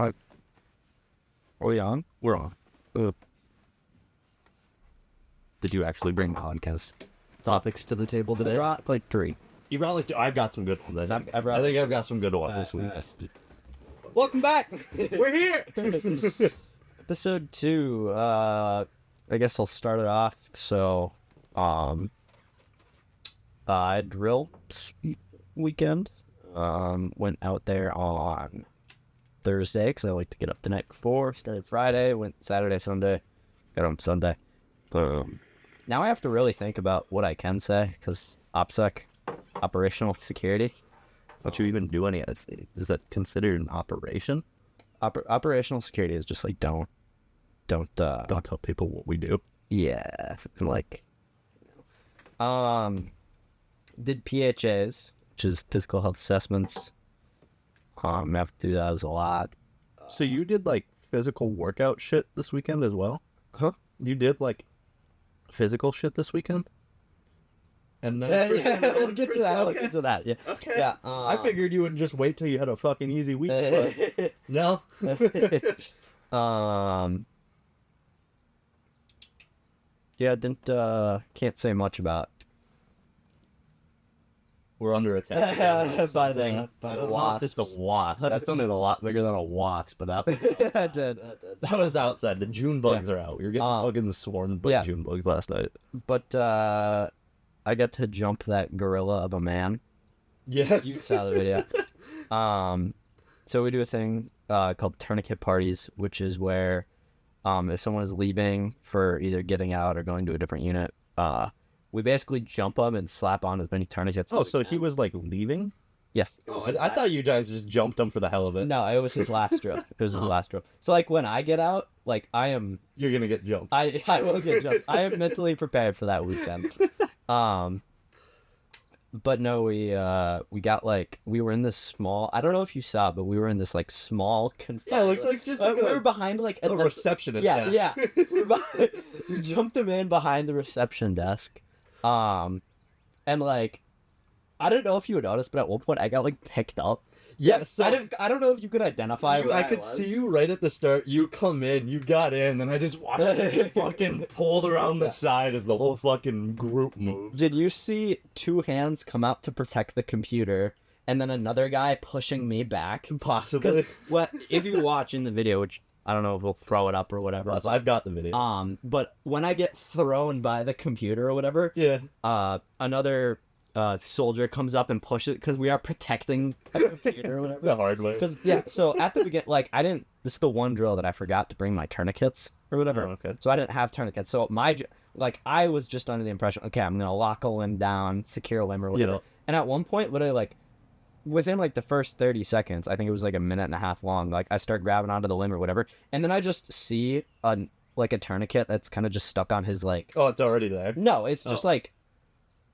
Hi. Are we on? We're on. Did you actually bring podcast topics to the table today? I brought like 3. You brought like I've got some good ones. I think I've got some good ones this week. Welcome back. We're here. Episode 2. I guess I'll start it off. So, I drilled weekend. Went out there on Thursday because I like to get up the night before. Started Friday, went Saturday, Sunday, got home Sunday. Now I have to really think about what I can say because OPSEC, operational security. Don't you even do any of it? Is that considered an operation? Operational security is just like don't tell people what we do. Yeah, like did PHAs, which is physical health assessments. I have to do that as a lot. So you did like physical workout shit this weekend as well? Huh? You did like physical shit this weekend? And then We'll get to that. We'll get to that. Yeah. Okay. Yeah. I figured you would just wait till you had a fucking easy week. But no. Yeah, can't say much about. We're under attack. By the wasp. It's a wasp. That sounded a lot bigger than a wasp, but that I did. that was outside. The June bugs are out. We were getting fucking swarmed by June bugs last night. But I got to jump that gorilla of a man. Yes. You saw the video. So we do a thing called tourniquet parties, which is where if someone is leaving for either getting out or going to a different unit, we basically jump them and slap on as many tourniquets. Oh, so he was like leaving? Yes. Oh, I thought you guys just jumped him for the hell of it. No, it was his last drill. It was his last drill. So like when I get out, like You're gonna get jumped. I will get jumped. I am mentally prepared for that weekend. But no, we got like, we were in this small, I don't know if you saw, but we were in this like small Yeah, it looked like just like we were behind like a receptionist desk. Yeah. We jumped him in behind the reception desk. And like, I don't know if you would notice, but at one point I got like picked up. Yeah, so I don't know if you could identify where I could see you right at the start. You come in, you got in, and I just watched you get fucking pulled around the side as the whole fucking group moved. Did you see 2 hands come out to protect the computer, and then another guy pushing me back? Possibly. What if you watch in the video, which I don't know if we'll throw it up or whatever. So I've got the video. But when I get thrown by the computer or whatever, another soldier comes up and pushes it because we are protecting the computer or whatever. The hard way. So at the beginning, like this is the one drill that I forgot to bring my tourniquets or whatever. Oh, okay. So I didn't have tourniquets. So I was just under the impression, okay, I'm gonna lock a limb down, secure a limb or whatever. And at one point, literally like within like the first 30 seconds, I think it was like a minute and a half long, like I start grabbing onto the limb or whatever, and then I just see a tourniquet that's kind of just stuck on his like. Oh, it's already there. No, it's just like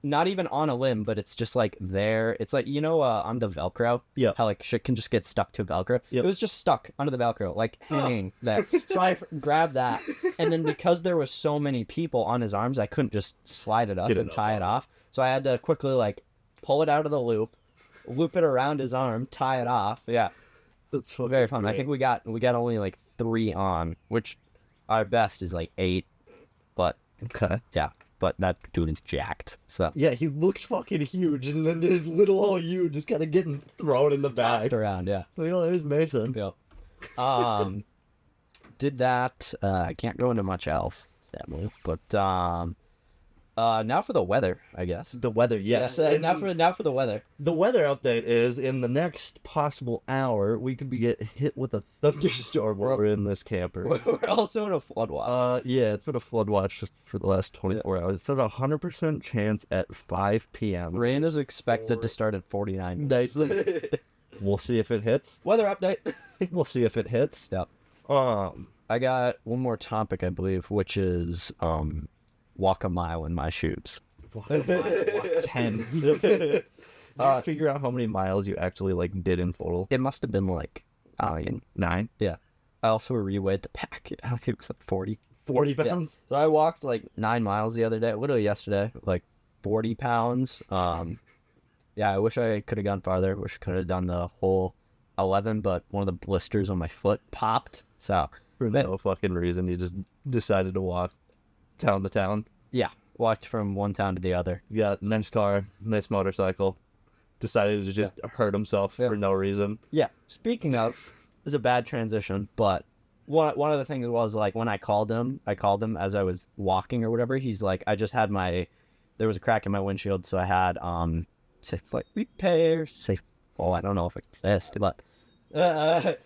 not even on a limb, but it's just like there. It's like, on the Velcro, how like shit can just get stuck to Velcro. It was just stuck under the Velcro, like hanging there. So I grabbed that, and then because there was so many people on his arms, I couldn't just slide it up and tie it off. So I had to quickly like pull it out of the loop it around his arm, tie it off. Yeah, that's very fun. Great. I think we got only like 3 on, which our best is like 8, but okay, yeah. But that dude is jacked. So yeah, he looked fucking huge, and then there's little old you just kind of getting thrown in the back around. Yeah. Like, oh, there's Mason. Yeah. Did that. I can't go into much else, sadly. But now for the weather, I guess. The weather, yes. Now for the weather. The weather update is in the next possible hour, we could be hit with a thunderstorm while we're in this camper. We're also in a flood watch. Yeah, it's been a flood watch just for the last 24 hours. It says 100% chance at 5 p.m. Rain is expected to start at 49. Nice. We'll see if it hits. Weather update. We'll see if it hits. Yep. I got one more topic, I believe, which is walk a mile in my shoes. Walk 10. Did you figure out how many miles you actually like did in total? It must have been like 9. Yeah. I also reweighed the pack. I think it was like 40 pounds. Yeah. So I walked like 9 miles the other day, literally yesterday, like 40 pounds. Yeah, I wish I could have gone farther. Wish I could have done the whole 11, but one of the blisters on my foot popped. So For no fucking reason, you just decided to walk town to town. yeah, walked from one town to the other. You got a nice car, nice motorcycle. Decided to just hurt himself for no reason. Yeah. Speaking of, this is a bad transition, but one of the things was like when I called him as I was walking or whatever. He's like, there was a crack in my windshield, so I had safe light repair. I don't know if it exists, but I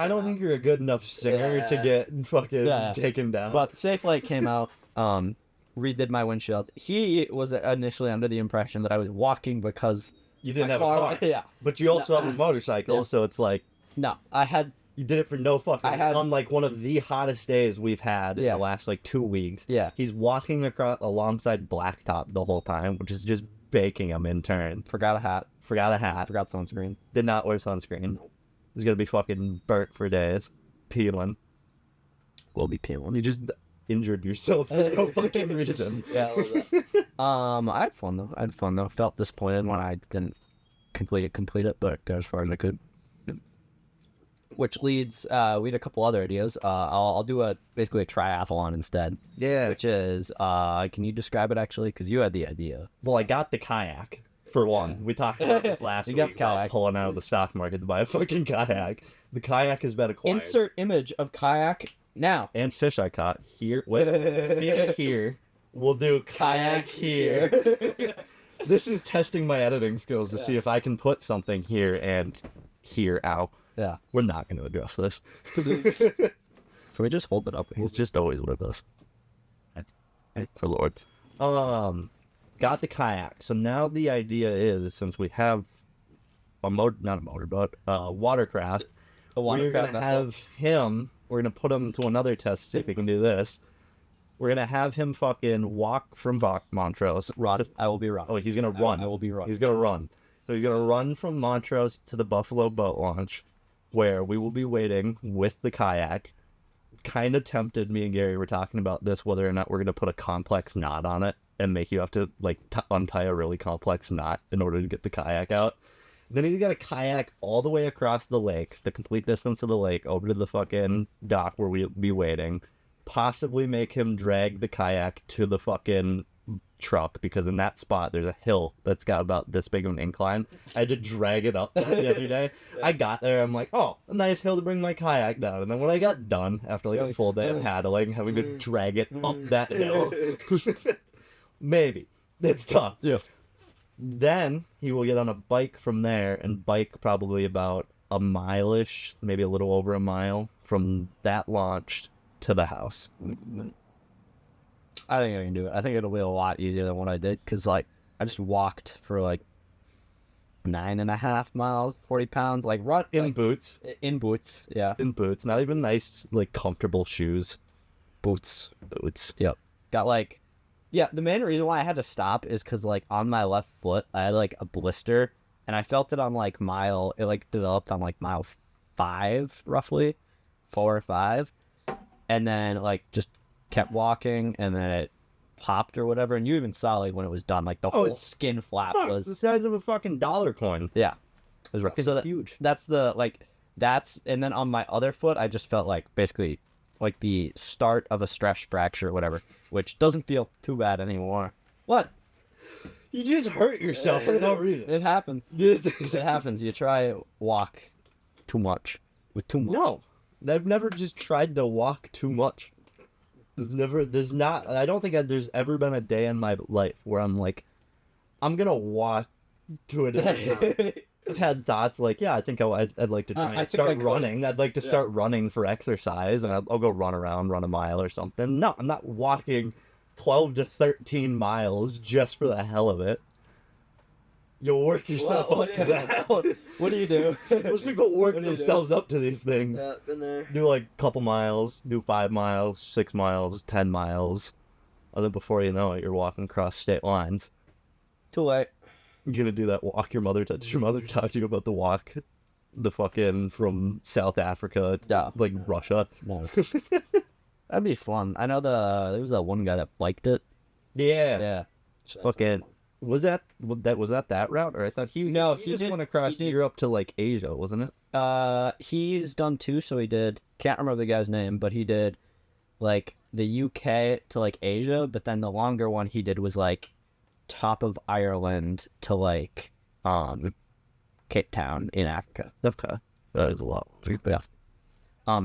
don't think you're a good enough singer to get fucking taken down. But Safe Light came out, redid my windshield. He was initially under the impression that I was walking because you didn't have a car. Yeah. But you also have a motorcycle, so it's like... No, I had... You did it for no fucking... On, like, one of the hottest days we've had in the last, like, 2 weeks. Yeah. He's walking alongside blacktop the whole time, which is just baking him in turn. Forgot a hat. Forgot sunscreen. Did not wear sunscreen. He's gonna be fucking burnt for days. Peeling. Will be peeling. You just injured yourself for no fucking reason. Yeah, I had fun though. Felt disappointed when I didn't complete it, but got as far as I could. Which leads, we had a couple other ideas. I'll do basically a triathlon instead. Yeah. Which is, can you describe it actually? Because you had the idea. Well, I got the kayak, for one. We talked about this last week. You got the kayak. Pulling out of the stock market to buy a fucking kayak. The kayak has been acquired. Insert image of kayak now. And fish I caught here. Fish here. We'll do kayak here. This is testing my editing skills to see if I can put something here and here. Ow. Yeah. We're not going to address this. Can we just hold it up? He's just always with us. For Lord. Got the kayak. So now the idea is, since we have watercraft, we're going to have him, we're going to put him to another test to see if we can do this. We're going to have him fucking walk from Montrose. Run. I will be run. Oh, he's going to run. I will be run. He's going to run. So he's going to run from Montrose to the Buffalo boat launch, where we will be waiting with the kayak. Kind of tempted, me and Gary were talking about this, whether or not we're going to put a complex knot on it and make you have to like untie a really complex knot in order to get the kayak out. Then he's got to kayak all the way across the lake, the complete distance of the lake, over to the fucking dock where we'll be waiting. Possibly make him drag the kayak to the fucking truck, because in that spot there's a hill that's got about this big of an incline. I had to drag it up the other day. I got there, I'm like, oh, a nice hill to bring my kayak down. And then when I got done, after like a full day of paddling, having to drag it up that hill, maybe it's tough. Yeah. Then he will get on a bike from there and bike probably about a mile-ish, maybe a little over a mile from that launch to the house. I think I can do it. I think it'll be a lot easier than what I did, because like I just walked for like 9.5 miles, 40 pounds, like run In boots. In boots, yeah. In boots. Not even nice, like, comfortable shoes. Boots. Yep. Got like, yeah, the main reason why I had to stop is because like on my left foot, I had like a blister, and I felt it on like it like developed on like mile 5, roughly, 4 or 5. And then like just kept walking, and then it popped or whatever, and you even saw like when it was done, like the whole skin flap was the size of a fucking dollar coin. Yeah, it was rough. So huge. And then on my other foot, I just felt like basically like the start of a stress fracture or whatever, which doesn't feel too bad anymore. What? You just hurt yourself for no reason. It happens. It happens. You try walk too much with too much. No, I've never just tried to walk too much. I don't think there's ever been a day in my life where I'm like, I'm gonna walk to a different I've had thoughts like, yeah, I think I'd like to try and start running. I'd like to start running for exercise, and I'll go run a mile or something. No, I'm not walking 12 to 13 miles just for the hell of it. You'll work yourself up to that. What do you do? Most people work themselves up to these things. Yeah, been there. Do like a couple miles, do 5 miles, 6 miles, 10 miles. And then before you know it, you're walking across state lines. Too late. You're gonna do that walk your mother did your mother talk to you about the walk? The fucking from South Africa to like Russia. No. That'd be fun. I know there was that one guy that liked it. Yeah. Yeah. Fucking Was that that route, or I thought he just went across Europe to like Asia, wasn't it? He's done 2, so he did. Can't remember the guy's name, but he did like the UK to like Asia, but then the longer one he did was like top of Ireland to like Cape Town in Africa. Okay, that is a lot. Yeah.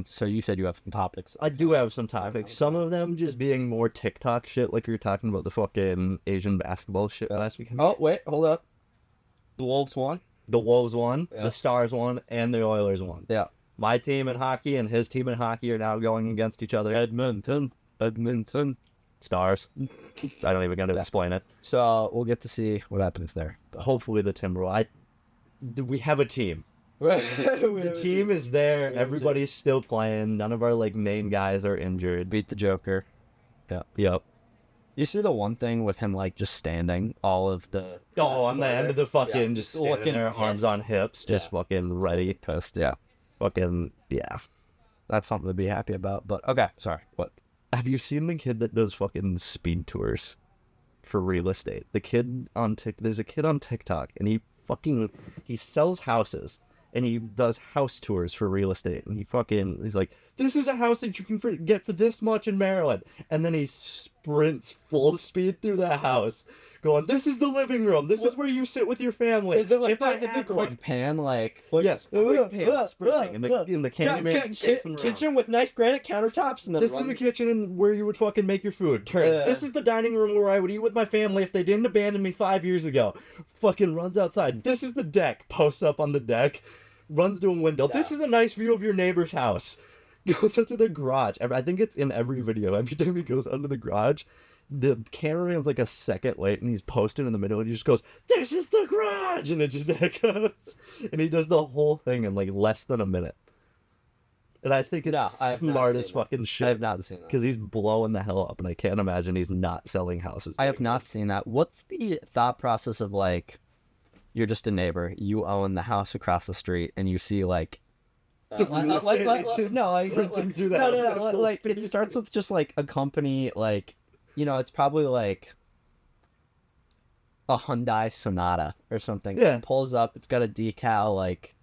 So you said you have some topics. I do have some topics. Some of them just being more TikTok shit, like we were talking about the fucking Asian basketball shit last weekend. Oh, wait, hold up. The Wolves won? The Wolves won, yeah. The Stars won, and the Oilers won. Yeah. My team in hockey and his team in hockey are now going against each other. Edmonton. Stars. I don't even got to explain it. So we'll get to see what happens there. Hopefully the Timberwolves. We have a team. The team is there. Everybody's still playing. None of our like main guys are injured. Beat the Joker. Yeah. Yep. You see the one thing with him like just standing all of the on the end of the fucking just looking there, arms on hips, just fucking ready. Post, yeah. Fucking yeah. That's something to be happy about. But okay, sorry. What? Have you seen the kid that does fucking speed tours for real estate? The kid on there's a kid on TikTok and he sells houses. And he does house tours for real estate. And he's like, this is a house that you can get for this much in Maryland. And then he sprints full speed through the house, going, this is the living room. This is where you sit with your family. Is it like the quick pan, like... Yes, quick pan, sprinting in the cameraman's kitchen with nice granite countertops. And then this is the kitchen where you would fucking make your food. Turns. This is the dining room where I would eat with my family if they didn't abandon me 5 years ago. Fucking runs outside. This is the deck. Posts up on the deck. Runs to a window. Yeah. This is a nice view of your neighbor's house. Goes up to the garage. I think it's in every video. Every time he goes under the garage, the cameraman's like a second late and he's posting in the middle and he just goes, this is the garage! And it just echoes. And he does the whole thing in like less than a minute. And I think it's smartest fucking shit. I have not seen that. Because he's blowing the hell up and I can't imagine he's not selling houses. I have not seen that. What's the thought process of like, you're just a neighbor, you own the house across the street, and you see like it starts with just like a company, like, you know, it's probably like a Hyundai Sonata or something. Yeah. It pulls up, it's got a decal like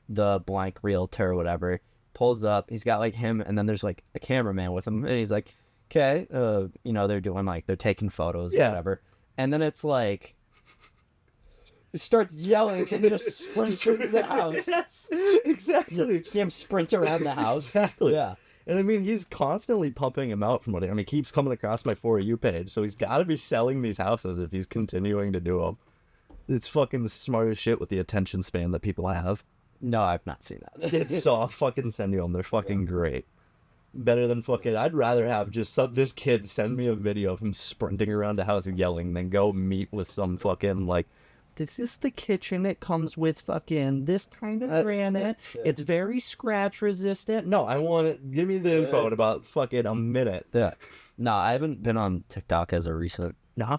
the blank realtor or whatever. Pulls up, he's got like him, and then there's like a cameraman with him, and he's like, okay, you know, they're doing like they're taking photos or whatever, and then it's like. Starts yelling and just sprints through the house. Yes, exactly. See him sprint around the house. Exactly. Yeah. And I mean, he's constantly pumping him out from what he keeps coming across my For You page. So he's got to be selling these houses if he's continuing to do them. It's fucking the smartest shit with the attention span that people have. No, I've not seen that. It's I'll fucking send you them. They're fucking great. Better than fucking. I'd rather have just this kid send me a video of him sprinting around the house yelling than go meet with some fucking like. This is the kitchen. It comes with fucking this kind of granite. It's very scratch resistant. No, I want it. Give me the info in about fucking a minute. Yeah. No, I haven't been on TikTok as a recent. No?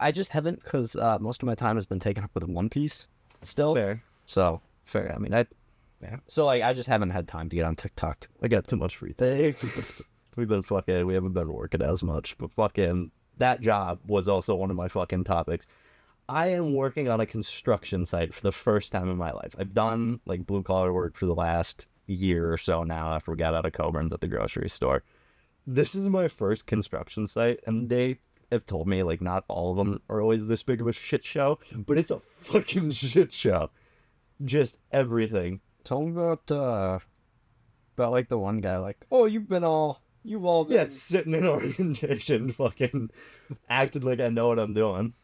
I just haven't because most of my time has been taken up with One Piece still. Fair. So, fair. I mean, yeah. So, like, I just haven't had time to get on TikTok. I got too much free thing. We haven't been working as much. But fucking, that job was also one of my fucking topics. I am working on a construction site for the first time in my life. I've done like blue collar work for the last year or so now after we got out of Coburn's at the grocery store. This is my first construction site, and they have told me like not all of them are always this big of a shit show, but it's a fucking shit show. Just everything. Tell me about like the one guy like, oh, you've all been... sitting in orientation, fucking acting like I know what I'm doing.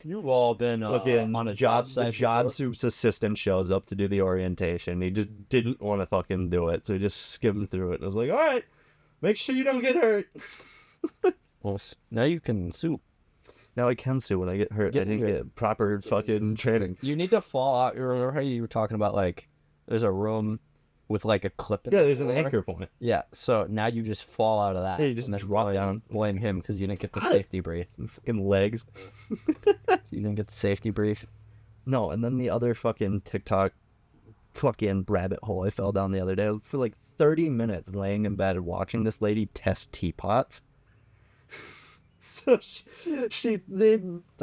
You've all been on a job site. The job soup's assistant shows up to do the orientation. He just didn't want to fucking do it, so he just skimmed through it. And I was like, all right, make sure you don't get hurt. Well, now you can sue. Now I can sue when I get hurt. I didn't get proper fucking training. You need to fall out. You remember how you were talking about, like, there's a room with, like, a clip in there's an anchor point. Yeah, so now you just fall out of that. Yeah, you just drop down. Blame him because you didn't get the safety brief. Fucking legs. You didn't get the safety brief? No, and then the other fucking TikTok fucking rabbit hole I fell down the other day for like 30 minutes laying in bed watching this lady test teapots. So they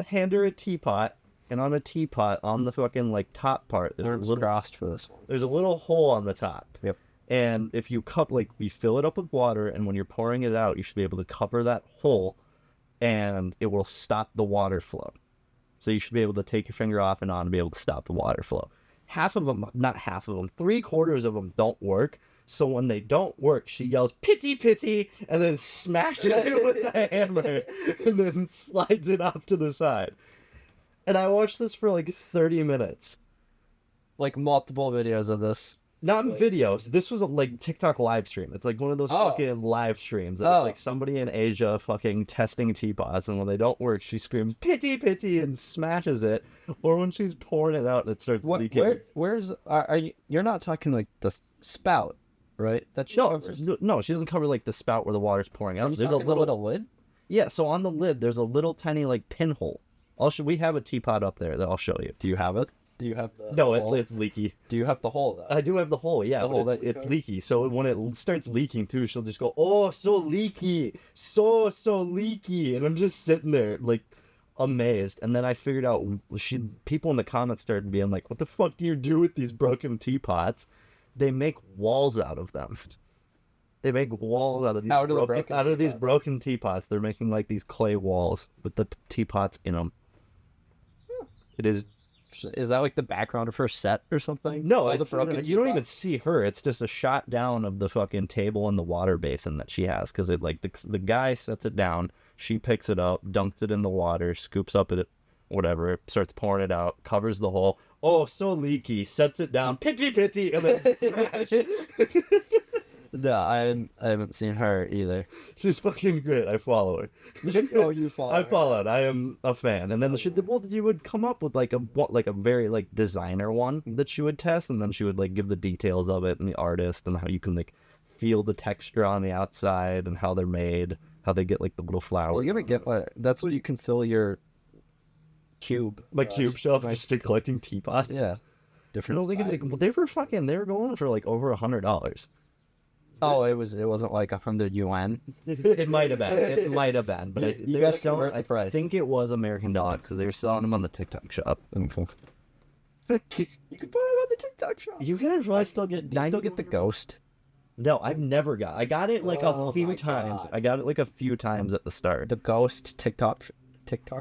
hand her a teapot, and on a teapot, on the fucking like top part, there's a little crossed for this one. There's a little hole on the top. Yep. And if you you fill it up with water, and when you're pouring it out, you should be able to cover that hole, and it will stop the water flow. So you should be able to take your finger off and on and be able to stop the water flow. Not half of them, 3/4 of them don't work. So when they don't work, she yells, "Pity, pity," and then smashes it with the hammer and then slides it off to the side. And I watched this for like 30 minutes. Like multiple videos of this. Not in videos. This was a like TikTok live stream. It's like one of those fucking live streams. It's like somebody in Asia fucking testing teapots, and when they don't work, she screams "Pity, pity" and smashes it. Or when she's pouring it out and it starts leaking. Where's are you? You're not talking like the spout, right? No, she doesn't cover like the spout where the water's pouring out. There's a little lid. Yeah, so on the lid there's a little tiny like pinhole. We have a teapot up there that I'll show you. Do you have it? Do you have the No, hole? it's leaky. Do you have the hole, though? I do have the hole, yeah. The hole it's leaky. So when it starts leaking, too, she'll just go, "Oh, so leaky. So leaky." And I'm just sitting there, like, amazed. And then I figured out, people in the comments started being like, "What the fuck do you do with these broken teapots?" They make walls out of them. They make walls out of these broken teapots. They're making, like, these clay walls with the teapots in them. It is... Is that like the background of her set or something? No, you don't even see her. It's just a shot down of the fucking table and the water basin that she has. Because it like the guy sets it down, she picks it up, dunks it in the water, scoops up it, whatever, starts pouring it out, covers the hole. "Oh, so leaky," sets it down, "Pity, pity," and then smash it. No, I haven't seen her either. She's fucking great. I follow her. Oh, you follow her. I followed. I am a fan. And then she would come up with like a very like designer one that she would test, and then she would like give the details of it and the artist and how you can like feel the texture on the outside and how they're made, how they get like the little flowers. Well, you're gonna get that's what you can fill your cube. Cube shelf. I started collecting teapots. Yeah. Different. They were going for like over $100. Oh, it wasn't like 100 yuan. It might have been. But I think it was American dollar because they were selling them on the TikTok shop. You can buy them on the TikTok shop. You can probably still get. Do you still get the ghost? No, I've never got. I got it like a few times. I got it like a few times at the start. The ghost TikTok.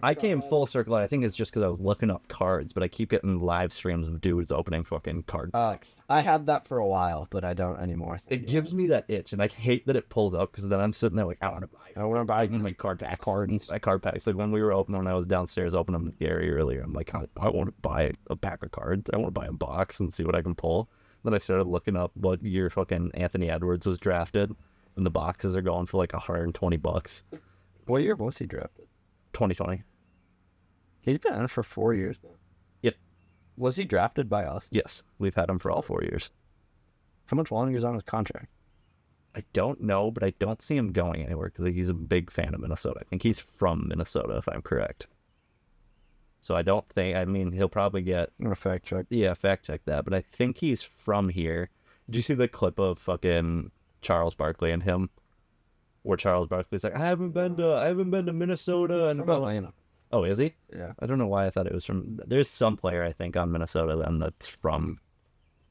I came full circle. I think it's just because I was looking up cards, but I keep getting live streams of dudes opening fucking card packs. I had that for a while, but I don't anymore. It gives me that itch, and I hate that it pulls up because then I'm sitting there like, I want to buy my card packs. My card packs. Like when we were when I was downstairs opening them with Gary earlier, I'm like, I want to buy a pack of cards. I want to buy a box and see what I can pull. Then I started looking up what year fucking Anthony Edwards was drafted, and the boxes are going for like $120. What year was he drafted? 2020. He's been in it for 4 years now. Yep. Was he drafted by us? Yes. We've had him for all 4 years. How much longer is on his contract? I don't know, but I don't see him going anywhere because he's a big fan of Minnesota. I think he's from Minnesota, if I'm correct. So I don't think, he'll probably get... I'm going to fact check. Yeah, fact check that. But I think he's from here. Did you see the clip of fucking Charles Barkley and him? Where Charles Barkley's like, I haven't been to Minnesota. And from Atlanta. Oh, is he? Yeah. I don't know why I thought it was from... There's some player, I think, on Minnesota then that's from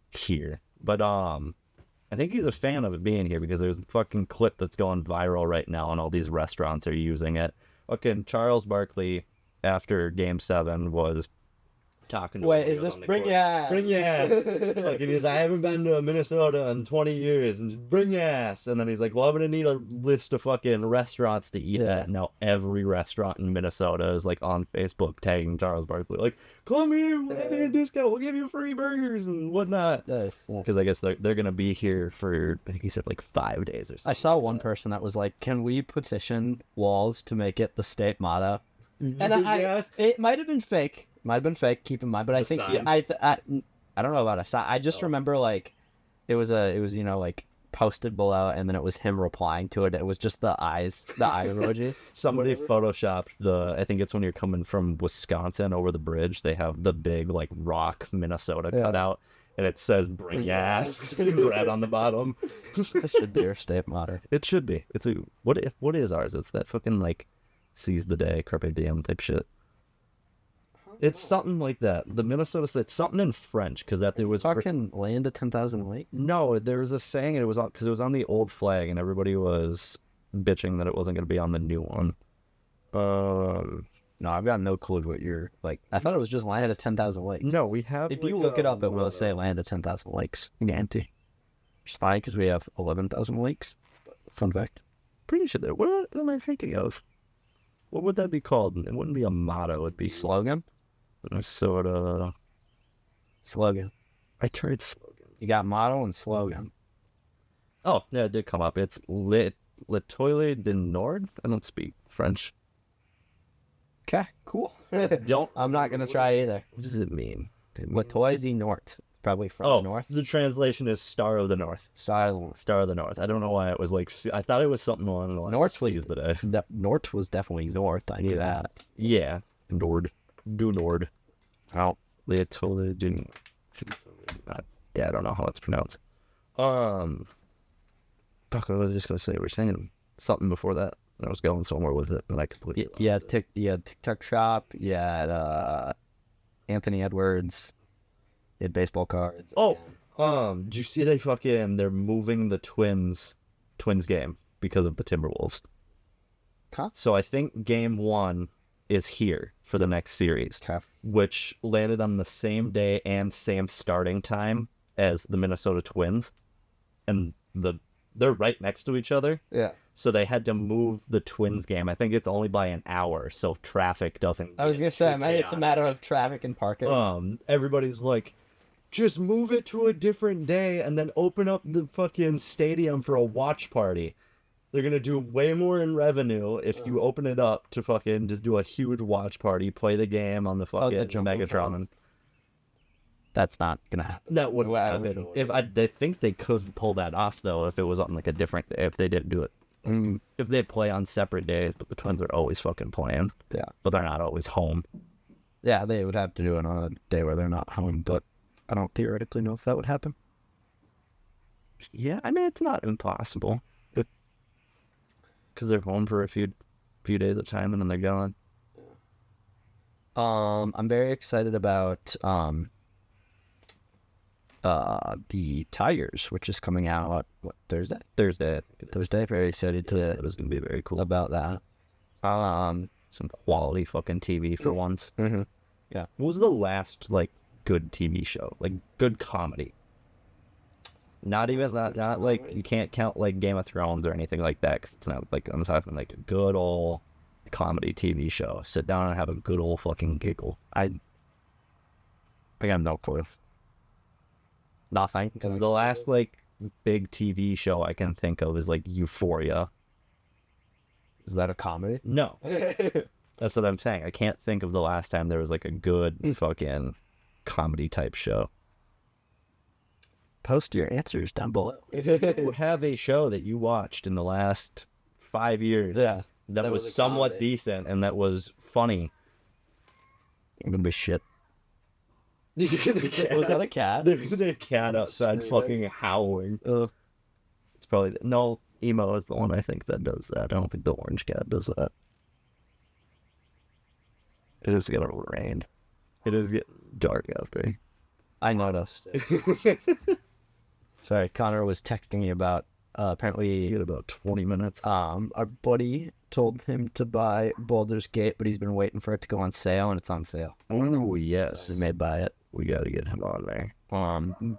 here. But, I think he's a fan of it being here because there's a fucking clip that's going viral right now and all these restaurants are using it. Fucking Charles Barkley, after Game 7, was talking to Wait, is this bring your ass? Bring your ass. Like, and he's like, I haven't been to Minnesota in 20 years, and just bring your ass. And then he's like, well, I'm gonna need a list of fucking restaurants to eat at. And now every restaurant in Minnesota is like on Facebook tagging Charles Barkley, like, come here, we'll give you a discount, we'll give you free burgers and whatnot. Because I guess they're gonna be here for, I think he said like 5 days or something. I saw one person that was like, can we petition walls to make it the state motto? And it might have been fake. Keep in mind, but I think I don't know about a sign. I just remember like it was like posted below, and then it was him replying to it. It was just the eye emoji. Somebody photoshopped I think it's when you're coming from Wisconsin over the bridge. They have the big like rock Minnesota cut out, and it says "Bring your ass" in red on the bottom. That should be our state motto. It should be. What is ours? It's that fucking like seize the day, carpe diem type shit. It's something like that. The Minnesota, it's something in French, because that there was... Fucking land of 10,000 lakes? No, there was a saying, and it was because it was on the old flag, and everybody was bitching that it wasn't going to be on the new one. No, I've got no clue what you're, like, I thought it was just land of 10,000 lakes. No, we have... If you look it up, it will say land of 10,000 lakes. Guarantee. It's fine, because we have 11,000 lakes. Fun fact. Pretty sure there... What am I thinking of? What would that be called? It wouldn't be a motto, it'd be... Slogan? Minnesota... Slogan. I tried slogan. You got motto and slogan. Oh, yeah, it did come up. It's Le Toile du Nord. I don't speak French. Okay, cool. I'm not going to try either. What does it mean? Latoy du Nord. Probably from the north. The translation is Star of the North. Star of the North. I don't know why it was like... I thought it was something along the lines. North was definitely north. I knew that. Yeah. Nord. Du Nord. Oh. Le Toile du... Yeah, I don't know how it's pronounced. Fuck, I was just going to say, we're saying something before that. And I was going somewhere with it, and I completely... Yeah, TikTok shop. You had Anthony Edwards. You had baseball cards. Oh, did you see they're moving the Twins game because of the Timberwolves? Huh? So I think game 1 is here for the next series, which landed on the same day and same starting time as the Minnesota Twins, and they're right next to each other. Yeah. So they had to move the Twins game. I think it's only by an hour, so traffic doesn't... I was going to say, maybe it's a matter of traffic and parking. Everybody's like, just move it to a different day and then open up the fucking stadium for a watch party. They're going to do way more in revenue if you open it up to fucking just do a huge watch party, play the game on the fucking Megatron. That's not gonna happen. That would happen. They think they could pull that off though if it was on like a different day, if they didn't do it. If they play on separate days, but the Twins are always fucking playing. Yeah. But they're not always home. Yeah, they would have to do it on a day where they're not home, but I don't theoretically know if that would happen. Yeah, I mean, it's not impossible. Because they're home for a few days at a time and then they're gone. I'm very excited about the Tigers, which is coming out Thursday. Very excited to that is gonna be very cool about that. Some quality fucking TV for once. Mm-hmm. Yeah. What was the last like good TV show, like good comedy? Not even not like, you can't count like Game of Thrones or anything like that, because it's not like, I'm talking like a good old comedy TV show. Sit down and have a good old fucking giggle. I have no clue. Nothing. Because the last like big TV show I can think of is like Euphoria. Is that a comedy? No. That's what I'm saying. I can't think of the last time there was like a good fucking comedy type show. Post your answers down below. You have a show that you watched in the last 5 years. Yeah. That was somewhat comedy. Decent and that was funny. I'm gonna be shit. Was that a cat? There's a cat outside fucking howling. It's probably... No, Emo is the one I think that does that. I don't think the orange cat does that. It is gonna rain. It is getting dark out there. I noticed. Sorry, Connor was texting me about, apparently... In about 20 minutes. Our buddy told him to buy Baldur's Gate, but he's been waiting for it to go on sale, and it's on sale. Oh, yes. So he may buy it. We gotta get him on there.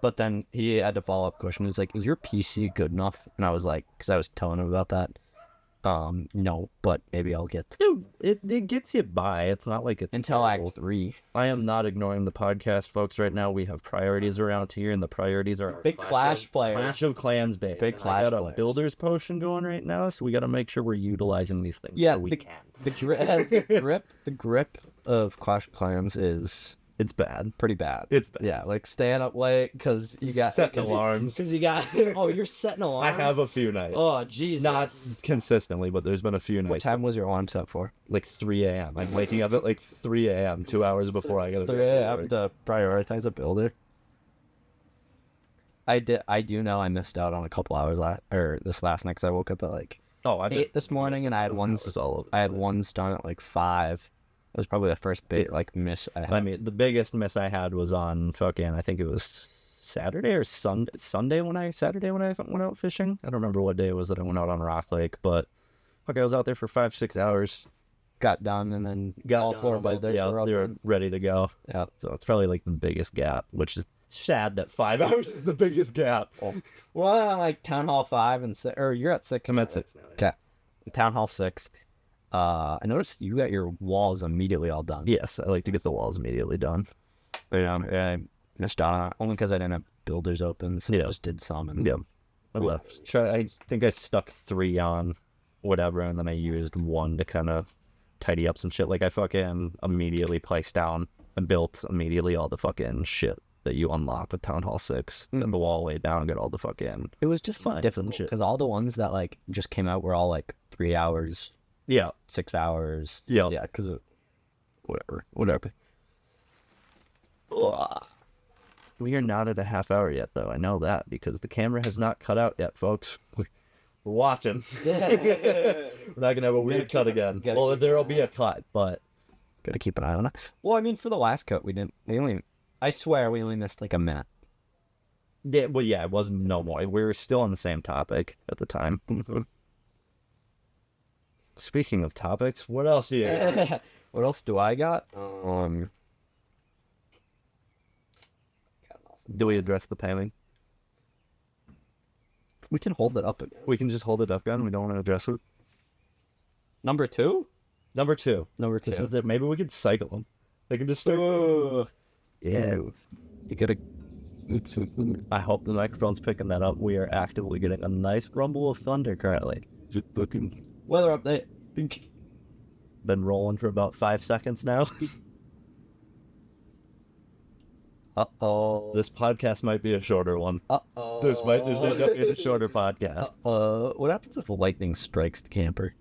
But then he had a follow-up question. He was like, is your PC good enough? And I was like, because I was telling him about that. No, but maybe I'll get... It gets you by. It's not like it's... Until Act 3. I am not ignoring the podcast, folks, right now. We have priorities around here, and the priorities are... Big Clash players. Clash of Clans base. Big Clash players. We got a Builder's Potion going right now, so we got to make sure we're utilizing these things. Yeah, we can. The grip of Clash of Clans is... It's bad. Pretty bad. It's bad. Yeah, like staying up late because you got... Setting alarms. Because you got... Oh, you're setting alarms? I have a few nights. Oh, Jesus. Not consistently, but there's been a few nights. What time was your alarm set for? Like 3 a.m. I'm waking up at like 3 a.m., 2 hours before I gotta... 3 a.m. to prioritize a builder. I do know I missed out on a couple hours this last night because I woke up at like Oh, I 8 this morning, and I had ones done at like 5. It was probably the first big like miss I had. I mean, the biggest miss I had was on fucking, I think it was Saturday or Sunday when I went out fishing. I don't remember what day it was that I went out on Rock Lake, but fuck, I was out there for 5-6 hours. Got done, and then all 4 builders were they were ready to go. Yeah. So it's probably like the biggest gap, which is sad that 5 hours is the biggest gap. Well, I'm like Town Hall 5 and 6, or you're at 6. I'm at 6 now. Okay. Town Hall 6. I noticed you got your walls immediately all done. Yes, I like to get the walls immediately done. Yeah, I missed out on it, only because I didn't have builders open, so I just did some. And I think I stuck 3 on whatever, and then I used 1 to kind of tidy up some shit. Like, I fucking immediately placed down and built immediately all the fucking shit that you unlock with Town Hall 6. And the wall laid down and got all the fucking... It was just difficult, because all the ones that, like, just came out were all, like, 3 hours. Yeah. 6 hours. Yeah. Yeah, because of... Whatever. Ugh. We are not at a half hour yet, though. I know that, because the camera has not cut out yet, folks. We're watching. We're not going to have a weird cut again. Well, there will be a cut, but... Gotta keep an eye on it. Well, I mean, for the last cut, I swear we only missed, like, a minute. Yeah, well, yeah, it wasn't no more. We were still on the same topic at the time. Speaking of topics, what else do you got? What else do I got? Do we address the painting? We can hold it up. We can just hold it up, gun. We don't want to address it. Number 2? Number 2. This is it. Maybe we could cycle them. They can just start. Yeah. You gotta. I hope the microphone's picking that up. We are actively getting a nice rumble of thunder currently. Just looking. Weather update. Been rolling for about 5 seconds now. Uh-oh. This podcast might be a shorter one. Uh-oh. This might just end up being a shorter podcast. What happens if lightning strikes the camper?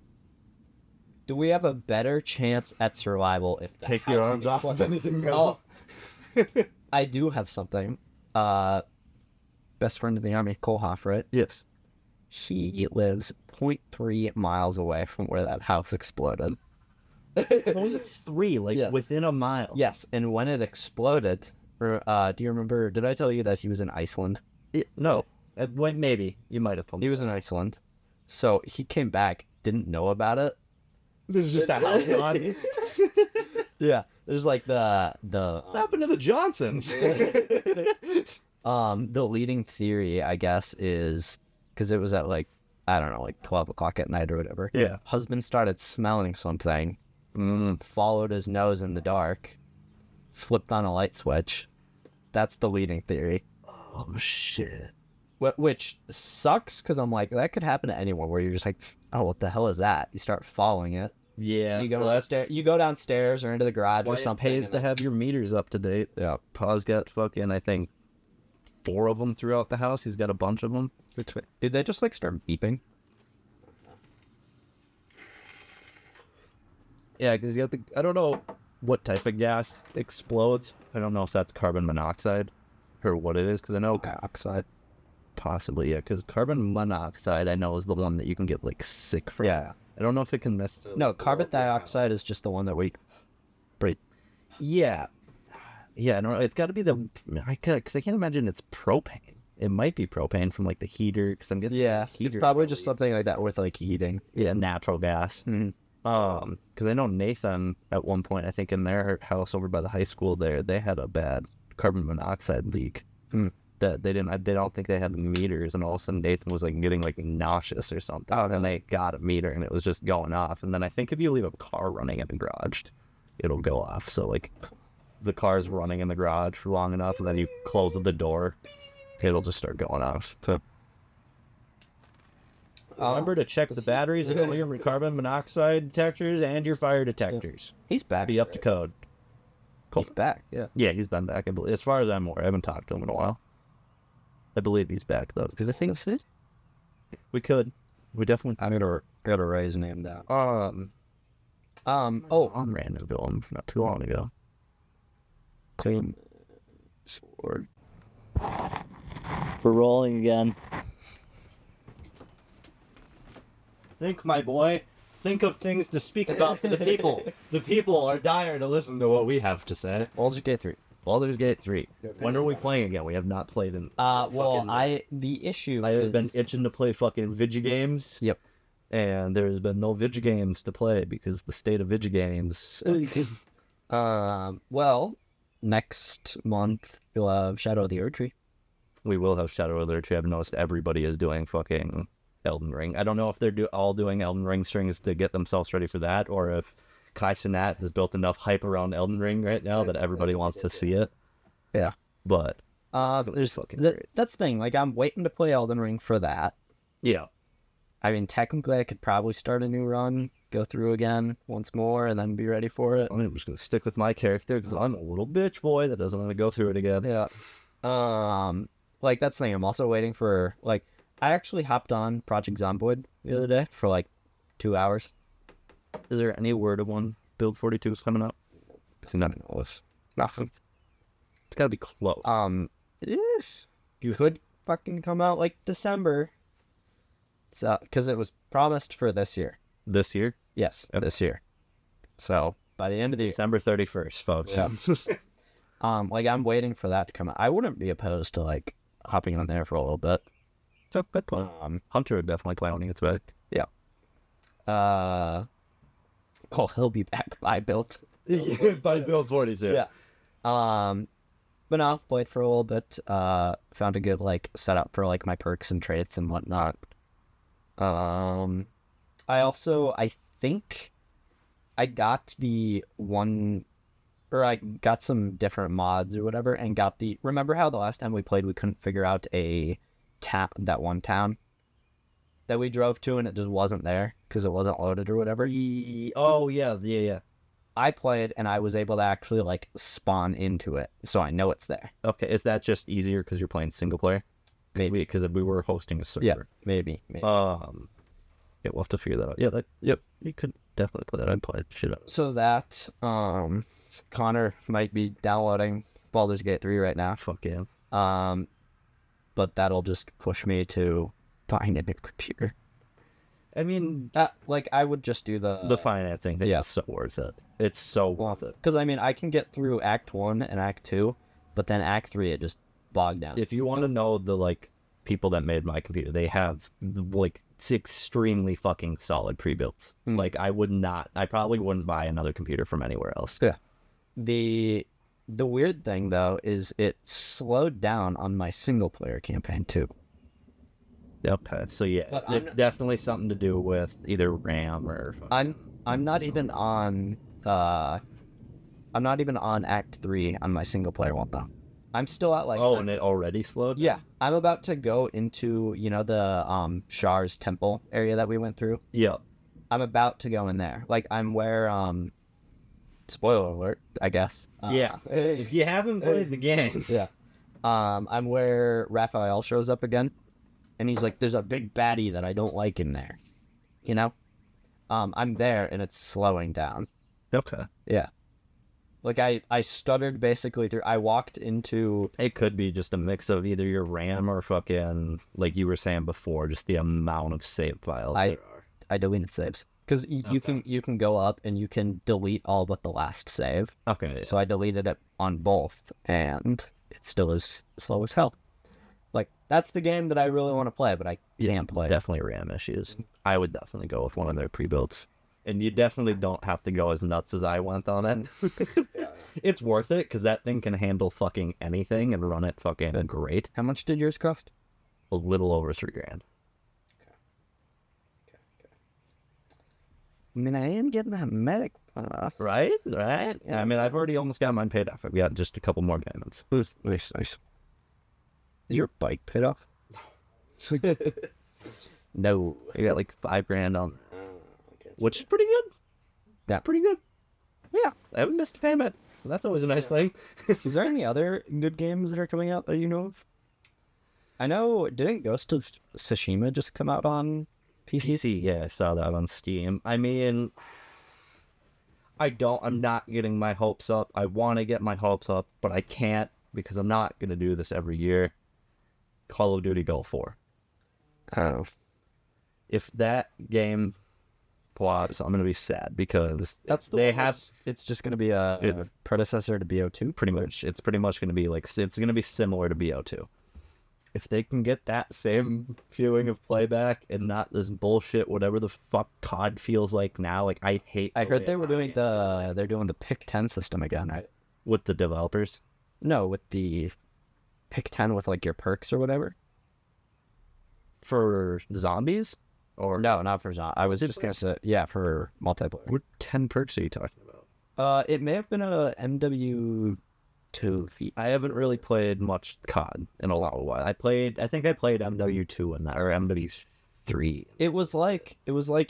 Do we have a better chance at survival if the Take your arms off if anything goes. I do have something. Best friend in the army, Kohlhoff, right? Yes. He lives 0.3 miles away from where that house exploded. Only 3, within a mile. Yes, and when it exploded, do you remember, did I tell you that he was in Iceland? No. Wait, maybe. You might have told me. He was in Iceland. So he came back, didn't know about it. This is just a house gone. Yeah. There's like the what happened to the Johnsons? The leading theory, I guess, is because it was at like, I don't know, like 12 o'clock at night or whatever. Yeah. Husband started smelling something, followed his nose in the dark, flipped on a light switch. That's the leading theory. Oh, shit. Which sucks, because I'm like, that could happen to anyone, where you're just like, oh, what the hell is that? You start following it. Yeah. You go downstairs or into the garage or something. It pays to have your meters up to date. Yeah. Pa's got fucking, I think, 4 of them throughout the house. He's got a bunch of them. Did they just like start beeping? Yeah, because you got I don't know what type of gas explodes. I don't know if that's carbon monoxide or what it is, because I know Dioxide. Possibly, yeah, because carbon monoxide I know is the one that you can get like sick from. Yeah. I don't know if it can necessarily... No, carbon dioxide is just the one that we breathe. Yeah. Yeah, no, it's got to be because I can't imagine it's propane. It might be propane from like the heater, because I'm guessing... Yeah, it's probably just something like that with like heating. Yeah, natural gas. Mm-hmm. Because I know Nathan at one point, I think in their house over by the high school there, they had a bad carbon monoxide leak. That they don't think they had meters, and all of a sudden Nathan was like getting like nauseous or something. And they got a meter and it was just going off. And then I think if you leave a car running in the garage, it'll go off. So like the car's running in the garage for long enough, and then you close the door, it'll just start going off. So remember to check the batteries and all your carbon monoxide detectors and your fire detectors. He's back. Be up to code. He's back, yeah. Yeah, he's been back. I believe. As far as I'm aware, I haven't talked to him in a while. I believe he's back though, because I think we definitely. I gotta raise his name down. On ran into him not too long ago. Clean sword. We're rolling again. Think, my boy. Think of things to speak about for the people. The people are dire to listen to what we have to say. Baldur's Gate 3. Baldur's Gate 3. When are we playing again? We have not played in... The issue I have been itching to play fucking video games. Yep. And there's been no video games to play because the state of video games... Well, next month we'll have Shadow of the Erdtree. We will have Shadow of the Erdtree. I've noticed everybody is doing fucking Elden Ring. I don't know if they're all doing Elden Ring strings to get themselves ready for that, or if Kai Cenat has built enough hype around Elden Ring right now that everybody wants to see it. Yeah. But that's the thing. Like, I'm waiting to play Elden Ring for that. Yeah. I mean, technically, I could probably start a new run, go through again once more, and then be ready for it. I'm just gonna stick with my character because I'm a little bitch boy that doesn't want to go through it again. Yeah. Like, that's the thing. I'm also waiting for, like, I actually hopped on Project Zomboid the other day for, like, 2 hours. Is there any word of when Build 42 is coming up? It's not close. Nothing. It's gotta be close. It is. You could fucking come out, like, December. So, because it was promised for this year. This year? Yes, this year. So, by the end of the year. December 31st, folks. Yeah. Like, I'm waiting for that to come out. I wouldn't be opposed to, like, hopping on there for a little bit. It's a good plan. Hunter would definitely play when he gets back. Yeah. He'll be back by Build. By Build 42. Yeah. But no, played for a little bit. Found a good, like, setup for, like, my perks and traits and whatnot. I think I got I got some different mods or whatever, and got remember how the last time we played we couldn't figure out that one town that we drove to and it just wasn't there because it wasn't loaded or whatever? Oh, yeah. I played and I was able to actually, like, spawn into it, so I know it's there. Okay, is that just easier because you're playing single player? Maybe, because we were hosting a server. Yeah, maybe. Yeah, we'll have to figure that out. Yeah, you could definitely play that. I'd play shit out. So that, Connor might be downloading Baldur's Gate 3 right now. Fuck yeah. But that'll just push me to buying a new computer. I mean, like, I would just do the financing thing. Yeah. Is so worth it. It's so worth it. Because, I mean, I can get through Act 1 and Act 2, but then Act 3, it just bogged down. If you want to know the, like, people that made my computer, they have, like, extremely fucking solid pre-builds. Like, I probably wouldn't buy another computer from anywhere else. Yeah. The weird thing, though, is it slowed down on my single-player campaign, too. Okay, so yeah, it's definitely something to do with either RAM or... I'm not even on Act 3 on my single-player one, though. I'm still at, like... Oh, and it already slowed? Yeah. I'm about to go into, the Shar's temple area that we went through. Yeah. I'm about to go in there. Like, I'm where, spoiler alert, I guess. Yeah. If you haven't played the game. Yeah. I'm where Raphael shows up again. And he's like, there's a big baddie that I don't like in there. You know? I'm there, and it's slowing down. Okay. Yeah. Like, I stuttered basically through... I walked into... It could be just a mix of either your RAM or fucking, like you were saying before, just the amount of save files there are. I deleted saves. Because you can go up and you can delete all but the last save. Okay. So I deleted it on both, and it still is slow as hell. Like, that's the game that I really want to play, but I can't play. Definitely RAM issues. I would definitely go with one of their pre-builds. And you definitely don't have to go as nuts as I went on it. Yeah. It's worth it, because that thing can handle fucking anything and run it fucking great. How much did yours cost? A little over $3,000. Okay. I mean, I am getting that medic. Right? Yeah. I mean, I've already almost got mine paid off. I've got just a couple more payments. Nice. Is your bike paid off? No. I got like $5,000 on, which is pretty good. Yeah. Pretty good. Yeah. I haven't missed a payment. That's always a nice thing. Is there any other good games that are coming out that you know of? I know, didn't Ghost of Tsushima just come out on PC? Yeah, I saw that on Steam. I mean, I'm not getting my hopes up. I want to get my hopes up, but I can't because I'm not going to do this every year. Call of Duty Gulf War. Oh. if that game flops, I'm gonna be sad because It's just gonna be a predecessor to BO2. Pretty much, it's pretty much gonna be like it's gonna be similar to BO2. If they can get that same feeling of playback and not this bullshit, whatever the fuck COD feels like now, like I heard they're doing the pick 10 system again, right? With the developers. No, with the pick 10 with like your perks or whatever. For zombies? Or no, not for zombies. I was just gonna say, yeah, for multiplayer. What 10 perks are you talking about? It may have been a MW2 feat. I haven't really played much COD in a long while. I think I played MW2 in that, or MW3. It was like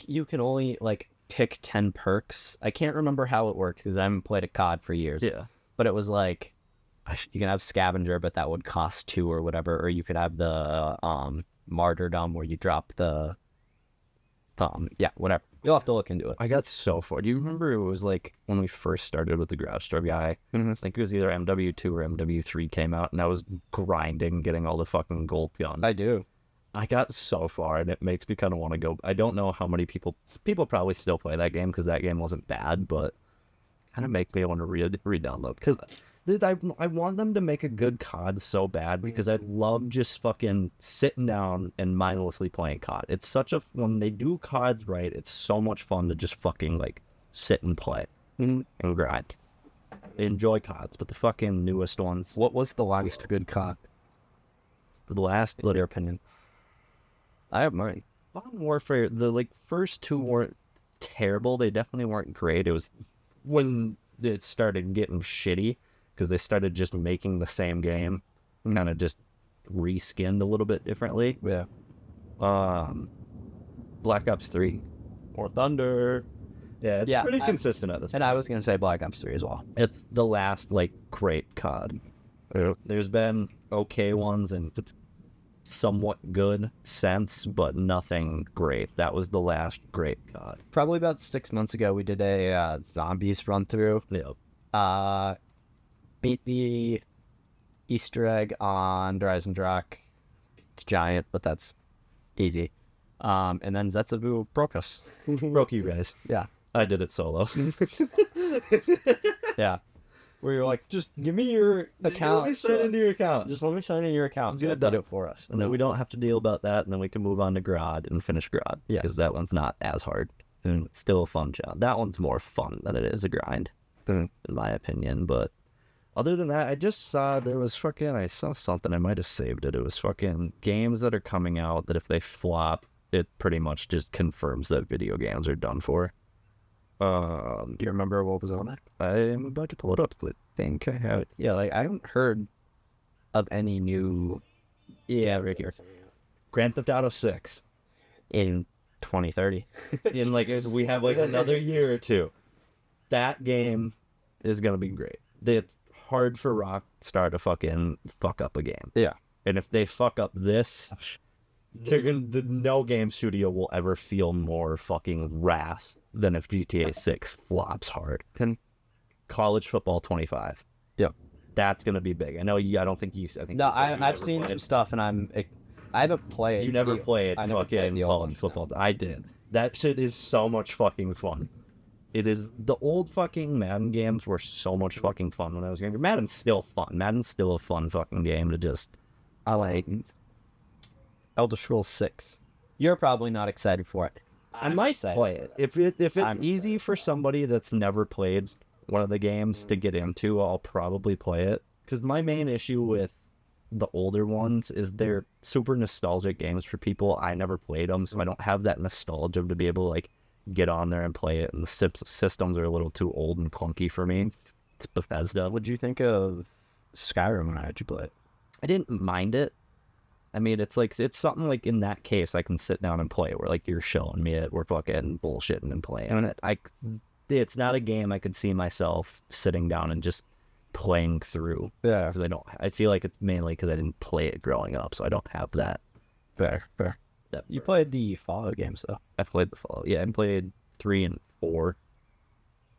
you can only like pick 10 perks. I can't remember how it worked because I haven't played a COD for years. Yeah. But it was like you can have scavenger, but that would cost 2 or whatever, or you could have the martyrdom where you drop the whatever. You'll have to look into it. I got so far. Do you remember it was like when we first started with the Garage Store guy? Mm-hmm. I think it was either MW2 or MW3 came out, and I was grinding, getting all the fucking gold done. I do. I got so far, and it makes me kind of want to go. I don't know how many people probably still play that game because that game wasn't bad, but kind of make me want to re-download because I want them to make a good COD so bad because I love just fucking sitting down and mindlessly playing COD. It's when they do CODs right, it's so much fun to just fucking like sit and play and grind. I enjoy CODs, but the fucking newest ones. What was the longest good COD? The last, in your opinion? I have mine. Modern Warfare, the first 2 weren't terrible. They definitely weren't great. It was when it started getting shitty. Because they started just making the same game, kind of just reskinned a little bit differently. Yeah. Black Ops 3. War Thunder. Yeah, it's pretty consistent at this point. And I was going to say Black Ops 3 as well. It's the last, great COD. There's been okay ones and somewhat good since, but nothing great. That was the last great COD. Probably about 6 months ago, we did a zombies run through. Yep. Beat the Easter egg on Horizon Rock. It's giant, but that's easy. And then Zetsubu broke us. Broke you guys. Yeah. I did it solo. Yeah. Where you're like, just give me your account. Let me sign into your account. Just let me sign in your account. It's gonna do it for us. And then we don't have to deal about that, and then we can move on to Grod and finish Grod. Yeah. Because that one's not as hard. And it's still a fun job. That one's more fun than it is a grind, in my opinion, but other than that, I just saw I saw something, I might have saved it. It was fucking games that are coming out that if they flop, it pretty much just confirms that video games are done for. Do you remember what was on it? I'm about to pull it up, but I think I have it. Yeah, I haven't heard of any new... Yeah, right here. Grand Theft Auto 6. In 2030. We have another year or two. That game is going to be great. It's hard for Rockstar to fucking fuck up a game. Yeah. And if they fuck up this, no game studio will ever feel more fucking wrath than if GTA 6 flops hard. And College Football 25. Yeah. That's going to be big. I know I don't think you... No, I've seen some stuff, and I haven't played... You never played I never played the College Football. I did. That shit is so much fucking fun. It is. The old fucking Madden games were so much fucking fun when I was younger. Madden's still fun. Madden's still a fun fucking game to just... I like Elder Scrolls 6. You're probably not excited for it. I might say play it. If it's easy for somebody that's never played one of the games to get into, I'll probably play it. Because my main issue with the older ones is they're super nostalgic games for people. I never played them, so I don't have that nostalgia to be able to get on there and play it, and the systems are a little too old and clunky for me. It's Bethesda. What'd you think of Skyrim when I had you play it? I didn't mind it. I mean, it's something in that case I can sit down and play where you're showing me it, we're fucking bullshitting and playing. And it's not a game I could see myself sitting down and just playing through. Yeah. Because I feel like it's mainly because I didn't play it growing up, so I don't have that. Fair. You played the Fallout games though. I played the Fallout. Yeah, I played 3 and 4.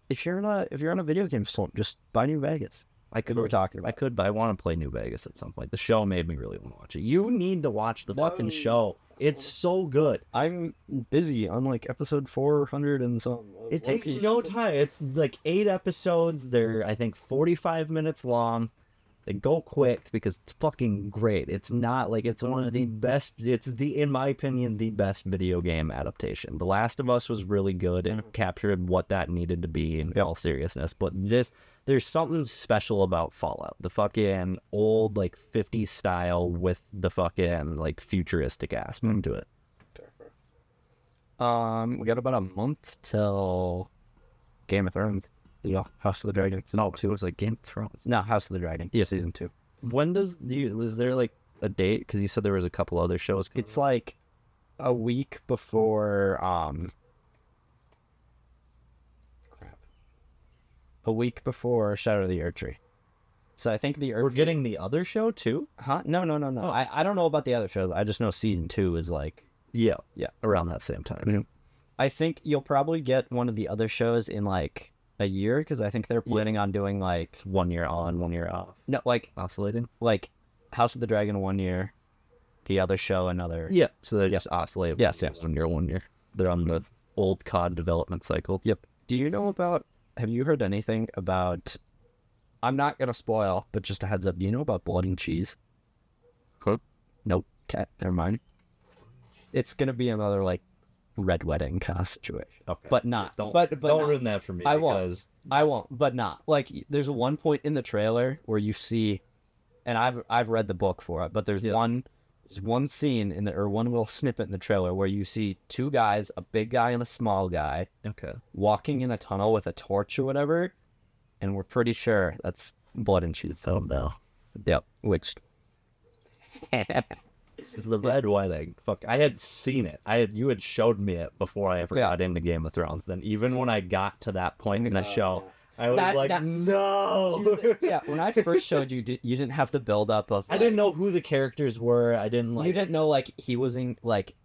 If you're on a video game slump, just buy New Vegas. I could. we're talking about. I could, but I want to play New Vegas at some point. The show made me really want to watch it. You need to watch the fucking show. It's so good. I'm busy on like episode 400 and some. It takes no time. It's like 8 episodes. They're, I think, 45 minutes long. They go quick because it's fucking great. It's not like it's one of the best. It's in my opinion, the best video game adaptation. The Last of Us was really good and captured what that needed to be in all seriousness. But there's something special about Fallout. The fucking old like 50s style with the fucking like futuristic aspect to it. We got about a month till Game of Thrones. Yeah, House of the Dragon. No, it was like Game of Thrones. No, House of the Dragon. Yeah, season 2. When was there like a date? Because you said there was a couple other shows. It's like a week before. A week before Shadow of the Earth Tree. So I think we're getting the other show too. Huh? No. Oh. I don't know about the other shows. I just know season 2 is like yeah around that same time. Mm-hmm. I think you'll probably get one of the other shows in like a year because I think they're planning on doing like 1 year on, 1 year off. No, like oscillating. Like House of the Dragon 1 year, the other show another. Yeah, so they just oscillate. Yes. 1 year. They're on the old COD development cycle. Yep. Do you know about? Have you heard anything about? I'm not gonna spoil, but just a heads up. Do you know about Blood and Cheese? Huh? Nope. Okay, never mind. It's gonna be another like Red Wedding kind of situation. Okay. But not. Don't don't ruin that for me. I won't. But not. Like there's one point in the trailer where you see, and I've read the book for it, but there's one scene in one little snippet in the trailer where you see 2 guys, a big guy and a small guy, walking in a tunnel with a torch or whatever, and we're pretty sure that's Blood and Cheese. Oh no. Yep. Which. It's the Red Wedding. Fuck, I had seen it. You had showed me it before I ever got into Game of Thrones. Then even when I got to that point in the show, I was no. Yeah, when I first showed you, you didn't have the build up of. I didn't know who the characters were. I didn't like. You didn't know like he was in like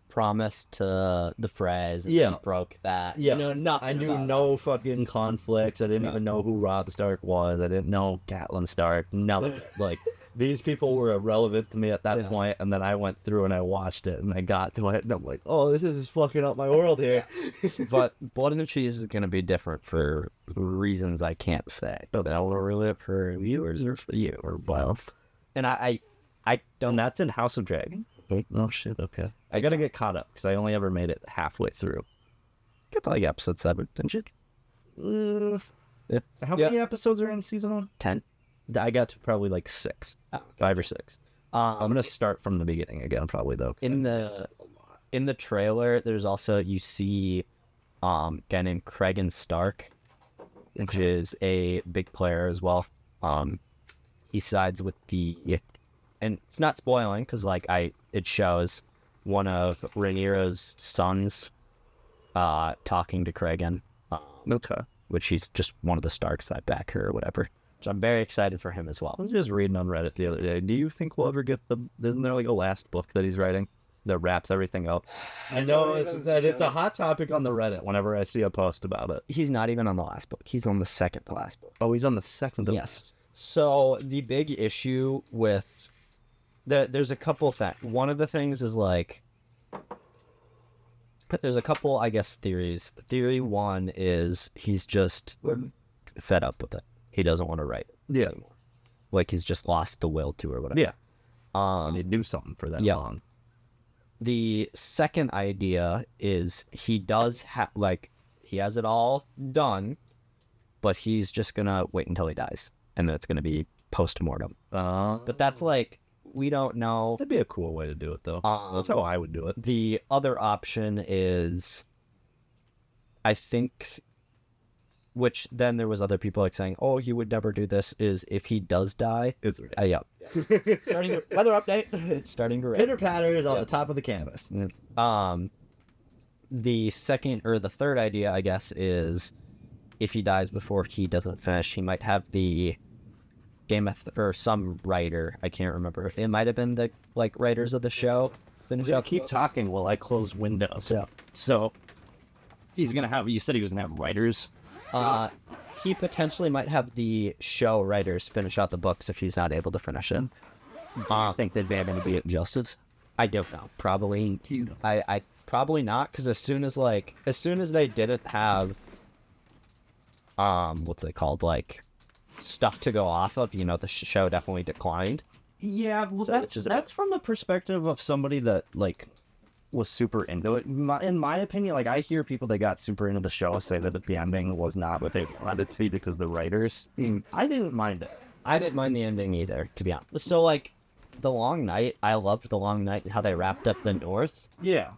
promised to the Freys. And he broke that. Yeah, you know nothing. I knew no fucking conflicts. I didn't even know who Robb Stark was. I didn't know Catelyn Stark. Nothing. Like. These people were irrelevant to me at that point, and then I went through and I watched it, and I got to it, and I'm like, oh, this is fucking up my world here. But Blood and Cheese is going to be different for reasons I can't say. But I'll ruin it for viewers or for you, or both. And I don't... And that's in House of Dragon? Oh, shit, okay. I gotta get caught up, because I only ever made it halfway through. Get to like episode 7, didn't you? How many episodes are in season 1? 10. I got to probably like 6. 5 or 6. I'm gonna start from the beginning again, probably though. In the trailer, there's also you see a guy named Cregan Stark, which is a big player as well. He sides with and it's not spoiling because like it shows one of Rhaenyra's sons talking to Cregan. Which he's just one of the Starks that back her or whatever. So I'm very excited for him as well. I was just reading on Reddit the other day. Do you think we'll ever get isn't there like a last book that he's writing that wraps everything up? I know it's a hot topic on the Reddit whenever I see a post about it. He's not even on the last book. He's on the second to last book. Oh, he's on the second to last. So the big issue with there's a couple things. One of the things is like there's a couple, I guess, theories. Theory 1 is he's just fed up with it. He doesn't want to write anymore. Like he's just lost the will to or whatever. Yeah. And he'd do something for that long. The second idea is he does have he has it all done, but he's just gonna wait until he dies, and then it's gonna be post-mortem. But that's like we don't know. That'd be a cool way to do it, though. That's how I would do it. The other option is, I think. Which then there was other people like saying, "Oh, he would never do this." Is if he does die, yeah. Starting weather update. It's starting to rain. Pitter patter is on the top of the canvas. The second or the third idea, I guess, is if he dies before he doesn't finish, he might have the or some writer. I can't remember if it might have been the writers of the show. Finish up. Keep talking while I close windows. Yeah. So he's gonna have. You said he was gonna have writers. he potentially might have the show writers finish out the books if he's not able to finish it. I think they'd be able to be adjusted. I don't know. Probably. I probably not, because as soon as they didn't have what's it called, like stuff to go off of, you know, the show definitely declined. Yeah, well, So that's from the perspective of somebody that like was super into it. In my opinion, like I hear people that got super into the show say that the ending was not what they wanted it to be because the writers. I didn't mind it. I didn't mind the ending either, to be honest. So like the Long Night, I loved the Long Night and how they wrapped up the North. Yeah.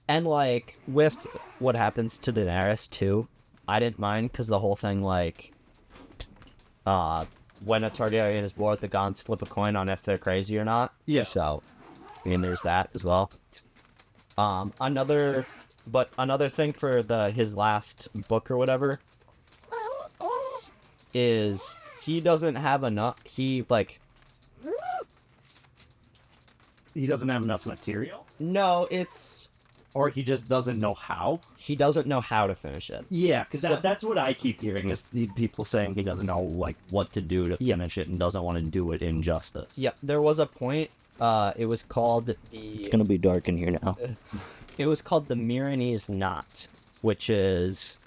And like with what happens to Daenerys too, I didn't mind, because the whole thing, like when a Targaryen is born, the gods flip a coin on if they're crazy or not. Yeah. So, I mean, there's that as well. Another thing for his last book or whatever is he doesn't have enough. He doesn't have enough material. No, it's. Or he just doesn't know how. He doesn't know how to finish it. Yeah, because that's what I keep hearing is people saying he doesn't know like what to do to finish it and doesn't want to do it in justice. Yeah, there was a point. It was called It's gonna be dark in here now. It was called the Myronese Knot, which is.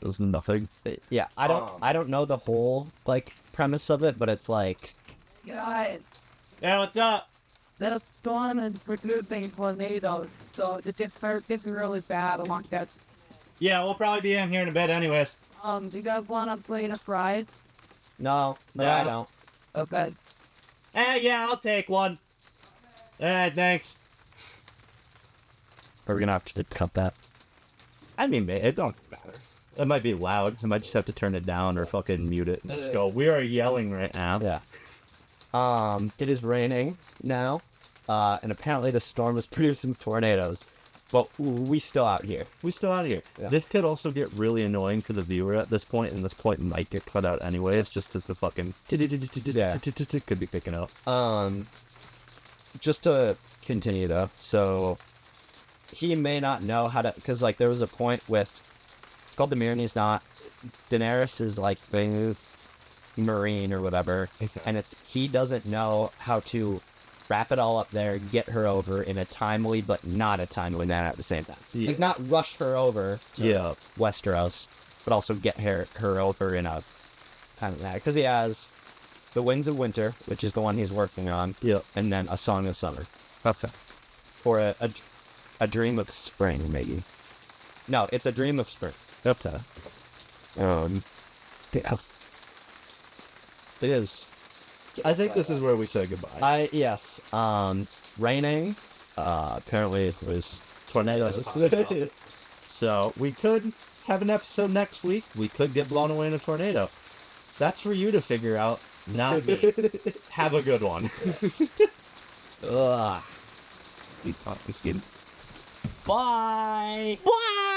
There's nothing. Yeah, I don't know the whole like premise of it, but it's like. Yeah, what's up? the storm is producing tornadoes, so this is really sad along that. Yeah, we'll probably be in here in a bit anyways. Do you guys want to play the fries? No, I don't. Okay. Yeah, I'll take one. Thanks. Are we gonna have to cut that? I mean, it don't matter. It might be loud. I might just have to turn it down or fucking mute it. And just go, we are yelling right now. Yeah. It is raining now, and apparently the storm is producing tornadoes. But we still out here. Yeah. This could also get really annoying for the viewer at this point, and this point might get cut out anyway. It's just that the fucking could be picking up. Just to continue though, so he may not know how to, because like there was a point with, it's called the Myronese Knot. Daenerys is like being Marine or whatever, and he doesn't know how to wrap it all up there, get her over in a timely but not a timely manner at the same time. Yeah. Like not rush her over to Westeros, but also get her over in a kind of manner. Because he has The Winds of Winter, which is the one he's working on, and then A Song of Summer. Okay. Or a Dream of Spring, maybe. No, it's A Dream of Spring. Okay. Yeah. It is. I think this is where we say goodbye. Yes. Raining. Apparently it was Tornadoes. So we could have an episode next week. We could get blown away in a tornado. That's for you to figure out, not me. Have a good one. Ugh. Bye. Bye.